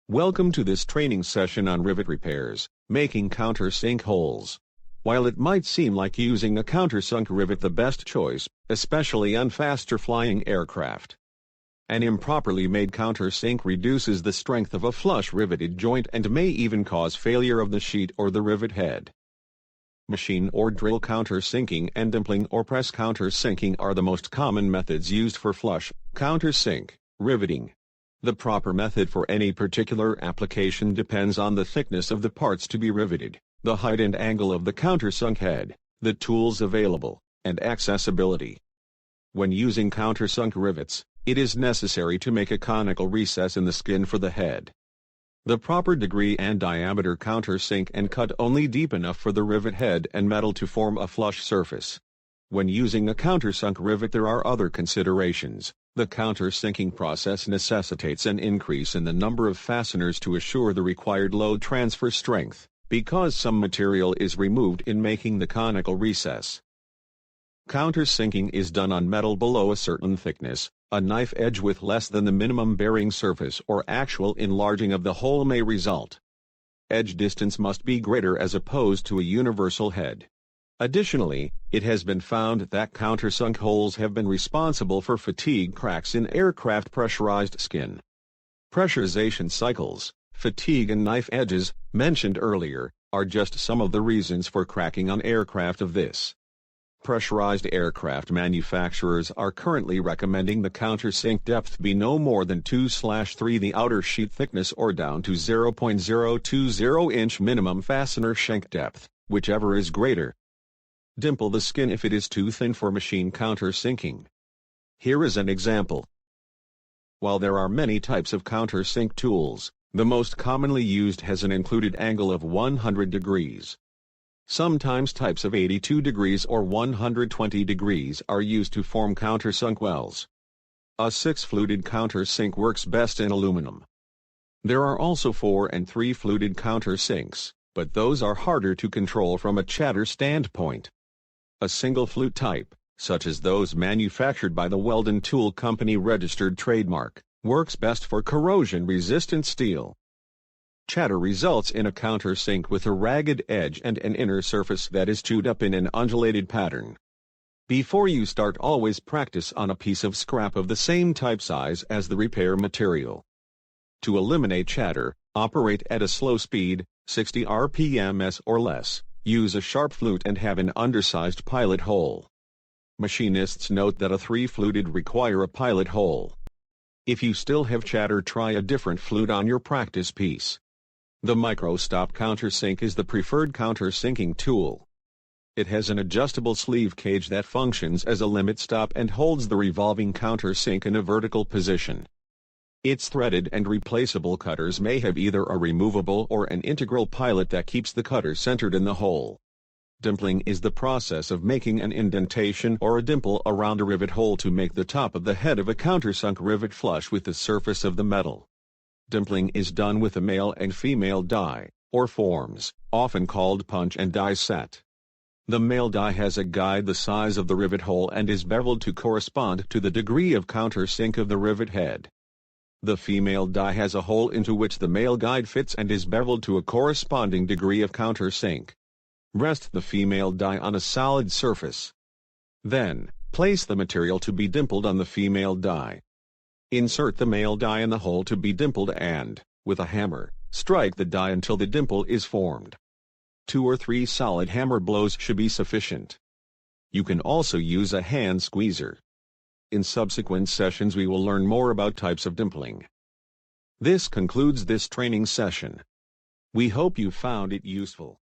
Welcome to this training session on rivet repairs, making countersink holes. While it might seem like using a countersunk rivet the best choice, especially on faster flying aircraft, an improperly made countersink reduces the strength of a flush riveted joint and may even cause failure of the sheet or the rivet head. Machine or drill countersinking and dimpling or press countersinking are the most common methods used for flush, countersink, riveting. The proper method for any particular application depends on the thickness of the parts to be riveted, the height and angle of the countersunk head, the tools available, and accessibility. When using countersunk rivets, it is necessary to make a conical recess in the skin for the head. The proper degree and diameter countersink and cut only deep enough for the rivet head and metal to form a flush surface. When using a countersunk rivet there are other considerations. The countersinking process necessitates an increase in the number of fasteners to assure the required load transfer strength, because some material is removed in making the conical recess. Countersinking is done on metal below a certain thickness. A knife edge with less than the minimum bearing surface or actual enlarging of the hole may result. Edge distance must be greater as opposed to a universal head. Additionally, it has been found that countersunk holes have been responsible for fatigue cracks in aircraft pressurized skin. Pressurization cycles, fatigue and knife edges, mentioned earlier, are just some of the reasons for cracking on aircraft of this. Pressurized aircraft manufacturers are currently recommending the countersink depth be no more than 2/3 the outer sheet thickness or down to 0.020 inch minimum fastener shank depth, whichever is greater. Dimple the skin if it is too thin for machine countersinking. Here is an example. While there are many types of countersink tools, the most commonly used has an included angle of 100 degrees. Sometimes types of 82 degrees or 120 degrees are used to form countersunk wells. A 6-fluted countersink works best in aluminum. There are also 4 and 3-fluted countersinks, but those are harder to control from a chatter standpoint. A single flute type, such as those manufactured by the Weldon Tool Company registered trademark, works best for corrosion-resistant steel. Chatter results in a countersink with a ragged edge and an inner surface that is chewed up in an undulated pattern. Before you start, always practice on a piece of scrap of the same type size as the repair material. To eliminate chatter, operate at a slow speed, 60 rpms or less. Use a sharp flute and have an undersized pilot hole. Machinists note that a 3-fluted require a pilot hole. If you still have chatter, try a different flute on your practice piece. The micro-stop countersink is the preferred countersinking tool. It has an adjustable sleeve cage that functions as a limit stop and holds the revolving countersink in a vertical position. Its threaded and replaceable cutters may have either a removable or an integral pilot that keeps the cutter centered in the hole. Dimpling is the process of making an indentation or a dimple around a rivet hole to make the top of the head of a countersunk rivet flush with the surface of the metal. Dimpling is done with a male and female die, or forms, often called punch and die set. The male die has a guide the size of the rivet hole and is beveled to correspond to the degree of countersink of the rivet head. The female die has a hole into which the male guide fits and is beveled to a corresponding degree of countersink. Rest the female die on a solid surface. Then, place the material to be dimpled on the female die. Insert the male die in the hole to be dimpled and, with a hammer, strike the die until the dimple is formed. 2 or 3 solid hammer blows should be sufficient. You can also use a hand squeezer. In subsequent sessions we will learn more about types of dimpling. This concludes this training session. We hope you found it useful.